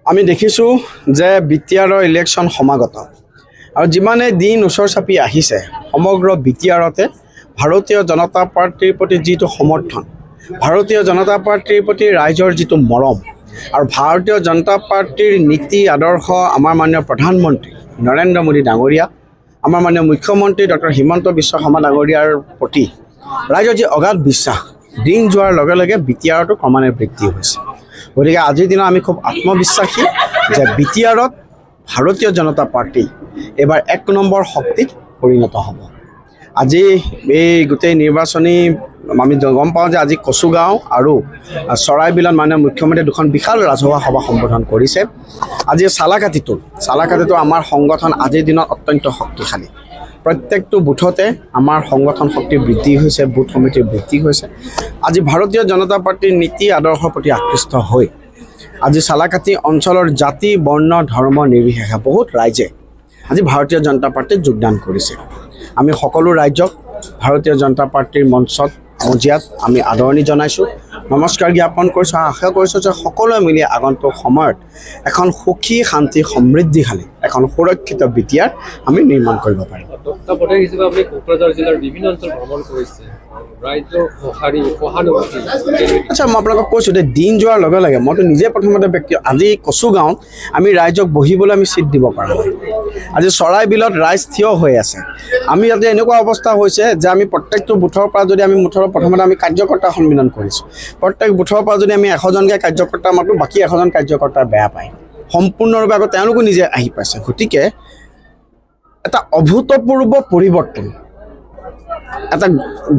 আমি দেখিছোঁ যে বিটিআৰৰ ইলেকশ্যন সমাগত আৰু যিমানে দিন ওচৰ চাপি আহিছে সমগ্ৰ বিটিআৰতে ভাৰতীয় জনতা পাৰ্টিৰ প্ৰতি যিটো সমৰ্থন, ভাৰতীয় জনতা পাৰ্টিৰ প্ৰতি ৰাইজৰ যিটো মৰম আৰু ভাৰতীয় জনতা পাৰ্টিৰ নীতি আদৰ্শ আমাৰ মাননীয় প্ৰধানমন্ত্ৰী নৰেন্দ্ৰ মোদী ডাঙৰীয়া, আমাৰ মাননীয় মুখ্যমন্ত্ৰী ডক্টৰ হিমন্ত বিশ্ব শৰ্মা ডাঙৰীয়াৰ প্ৰতি ৰাইজৰ যি অগাধ বিশ্বাস দিন যোৱাৰ লগে লগে বিটিআৰতো ক্ৰমান্বয়ে বৃদ্ধি হৈছে। গতিকে আজিৰ দিনত আমি খুব আত্মবিশ্বাসী যে বিটিআৰত ভাৰতীয় জনতা পাৰ্টি এবাৰ ১ নম্বৰ শক্তিত পৰিণত হ'ব। আজি এই গোটেই নিৰ্বাচনী আমি গম পাওঁ যে আজি কচুগাঁও আৰু চৰাইবিলত মাননীয় মুখ্যমন্ত্ৰীয়ে দুখন বিশাল ৰাজহুৱা সভা সম্বোধন কৰিছে। আজি চালাকাটিটো আমাৰ সংগঠন আজিৰ দিনত অত্যন্ত শক্তিশালী। প্ৰত্যেকটো বুথতে আমাৰ সংগঠন শক্তি বৃদ্ধি হৈছে, বুথ সমিতিৰ বৃদ্ধি হৈছে। আজি ভাৰতীয় জনতা পাৰ্টিৰ নীতি আদৰ্শৰ প্ৰতি আকৃষ্ট হৈ আজি চালাকাটি অঞ্চলৰ জাতি বৰ্ণ ধৰ্ম নিৰ্বিশেষে বহুত ৰাইজে আজি ভাৰতীয় জনতা পাৰ্টিত যোগদান কৰিছে। আমি সকলো ৰাইজক ভাৰতীয় জনতা পাৰ্টিৰ মঞ্চত মজিয়াত আমি আদৰণি জনাইছোঁ, নমস্কাৰ জ্ঞাপন কৰিছোঁ। আশা কৰিছোঁ যে সকলোৱে মিলি আগন্তুক সময়ত এখন সুখী শান্তি সমৃদ্ধিশালী এখন সুৰক্ষিত বিটিআৰ আমি নিৰ্মাণ কৰিব পাৰিম। তত্ত্বাৱধায়ক হিচাপে আপুনি কোকৰাঝাৰ জিলাৰ বিভিন্ন অঞ্চল ভ্ৰমণ কৰিছে, ৰাইজৰ সহানুভূতি। আচ্ছা, মই আপোনালোকক কৈছোঁ যে দিন যোৱাৰ লগে লগে মইতো নিজে প্ৰথমতে আজি কচুগাঁৱত আমি ৰাইজক বহিবলৈ আমি ছিট দিব পৰা নাই। আজি চৰাইবিলত ৰাইজ থিয় হৈ আছে। আমি ইয়াতে এনেকুৱা অৱস্থা হৈছে যে আমি প্ৰত্যেকটো বুথৰ পৰা যদি আমি প্ৰথমতে আমি কাৰ্যকৰ্তা সন্মিলন কৰিছোঁ, প্ৰত্যেক বুথৰ পৰা যদি আমি 100জনকৈ কাৰ্যকৰ্তা মাতোঁ, বাকী 100জন কাৰ্যকৰ্তা বেয়া পায় সম্পূৰ্ণৰূপে। আকৌ তেওঁলোকো নিজে আহি পাইছে। গতিকে এটা অভূতপূৰ্ব পৰিৱৰ্তন, এটা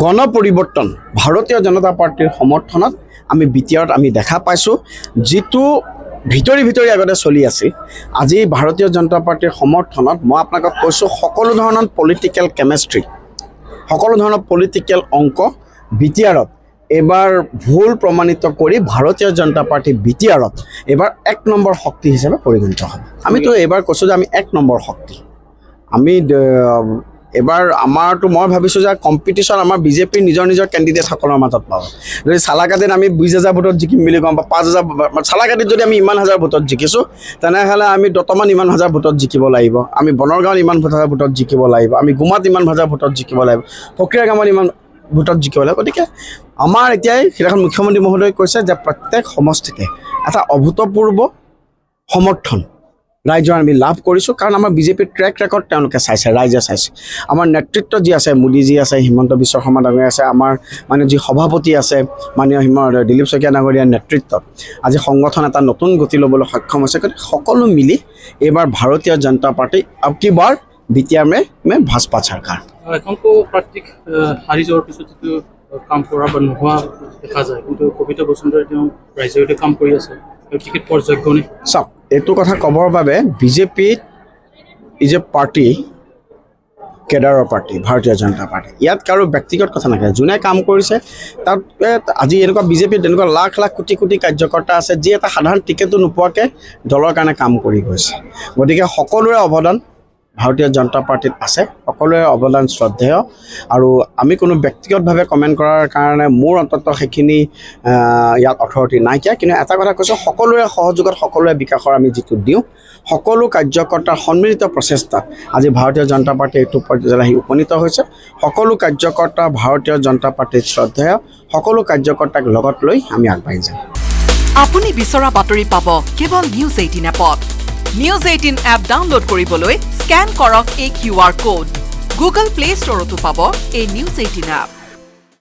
গণ পৰিৱৰ্তন ভাৰতীয় জনতা পাৰ্টিৰ সমৰ্থনত আমি বিটিআৰত আমি দেখা পাইছোঁ। যিটো ভিতৰি আগতে চলি আছিল, আজি ভাৰতীয় জনতা পাৰ্টিৰ সমৰ্থনত মই আপোনালোকক কৈছোঁ সকলো ধৰণৰ পলিটিকেল কেমেষ্ট্ৰি, সকলো ধৰণৰ পলিটিকেল অংক বিটিআৰত এইবাৰ ভুল প্ৰমাণিত কৰি ভাৰতীয় জনতা পাৰ্টি বিটিআৰত এইবাৰ ১ নম্বৰ শক্তি হিচাপে পৰিগণিত হ'ব। আমিতো এইবাৰ কৈছোঁ যে আমি ১ নম্বৰ শক্তি। আমি এবাৰ আমাৰতো মই ভাবিছোঁ যে কম্পিটিশ্যন আমাৰ বিজেপিৰ নিজৰ কেণ্ডিডেটসকলৰ মাজত পাব। যদি চালাকাটিত আমি ২০,০০০ ভোটত জিকিম বুলি কওঁ বা ৫,০০০, চালাকাটিত যদি আমি ইমান হাজাৰ ভোটত জিকিছোঁ, তেনেহ'লে আমি দতমান ইমান হাজাৰ ভোটত জিকিব লাগিব, আমি বনৰগাঁৱত ইমান হাজাৰ ভোটত জিকিব লাগিব, আমি গুমাত ইমান হাজাৰ ভোটত জিকিব লাগিব, ফকীৰাগাঁৱত ইমান ভোটত জিকিব লাগিব। গতিকে আমাৰ এতিয়াই সেইদিনাখন মুখ্যমন্ত্ৰী মহোদয়ে কৈছে যে প্ৰত্যেক সমষ্টিতে এটা অভূতপূৰ্ব সমৰ্থন ৰাইজৰ আমি লাভ কৰিছোঁ। কাৰণ আমাৰ বিজেপিৰ ট্ৰেক ৰেকৰ্ড তেওঁলোকে চাইছে, ৰাইজে চাইছে। আমাৰ নেতৃত্ব যি আছে, মোদীজী আছে, হিমন্ত বিশ্ব শৰ্মা ডাঙৰীয়া আছে, আমাৰ মানে যি সভাপতি আছে মাননীয় দিলীপ শইকীয়া ডাঙৰীয়াৰ নেতৃত্বত আজি সংগঠন এটা নতুন গতি ল'বলৈ সক্ষম হৈছে। গতিকে সকলো মিলি এইবাৰ ভাৰতীয় জনতা পাৰ্টি আব কি বাৰ বিটিআৰ মে ভাজপা চৰকাৰ। এখনকো প্ৰাৰ্থীক হাৰি যোৱাৰ পিছত যিটো কাম কৰা বা নোহোৱা দেখা যায়, কিন্তু কবিতা বসুন্ধৰাই তেওঁ ৰাইজৰ সৈতে কাম কৰি আছে, টিকেট পোৱাৰ যোগ্য নে? চাওক, এইটো কথা ক'বৰ বাবে বিজেপিত ইজ এ পাৰ্টি, কেডাৰৰ পাৰ্টি, ভাৰতীয় জনতা পাৰ্টি। ইয়াত কাৰো ব্যক্তিগত কথা নাথাকে। যোনে কাম কৰিছে তাত আজি এনেকুৱা বিজেপিত এনেকুৱা লাখ কোটি কাৰ্যকৰ্তা আছে যি এটা সাধাৰণ টিকেটো নোপোৱাকৈ দলৰ কাৰণে কাম কৰি গৈছে। গতিকে সকলোৰে অৱদান ভাৰতীয় জনতা পাৰ্টিত আছে, সকলোৰে অৱদান শ্ৰদ্ধেয়। আৰু আমি কোনো ব্যক্তিগতভাৱে কমেণ্ট কৰাৰ কাৰণে মোৰ অন্ততঃ সেইখিনি ইয়াত অথৰিটি নাইকিয়া। কিন্তু এটা কথা কৈছোঁ, সকলোৰে সহযোগত সকলোৰে বিকাশৰ আমি যিটো দিওঁ, সকলো কাৰ্যকৰ্তাৰ সন্মিলিত প্ৰচেষ্টাত আজি ভাৰতীয় জনতা পাৰ্টি এইটো পৰ্যায়লৈ আহি উপনীত হৈছে। সকলো কাৰ্যকৰ্তা ভাৰতীয় জনতা পাৰ্টিৰ শ্ৰদ্ধেয়, সকলো কাৰ্যকৰ্তাক লগত লৈ আমি আগবাঢ়ি যাম। আপুনি বিচৰা বাতৰি পাব কেৱল নিউজ 18 এপত। নিউজ 18 এপ ডাউনলোড কৰিবলৈ স্কেন কৰক এই QR কোড। গুগল প্লে ষ্টৰতো পাব এই নিউজ 18 এপ।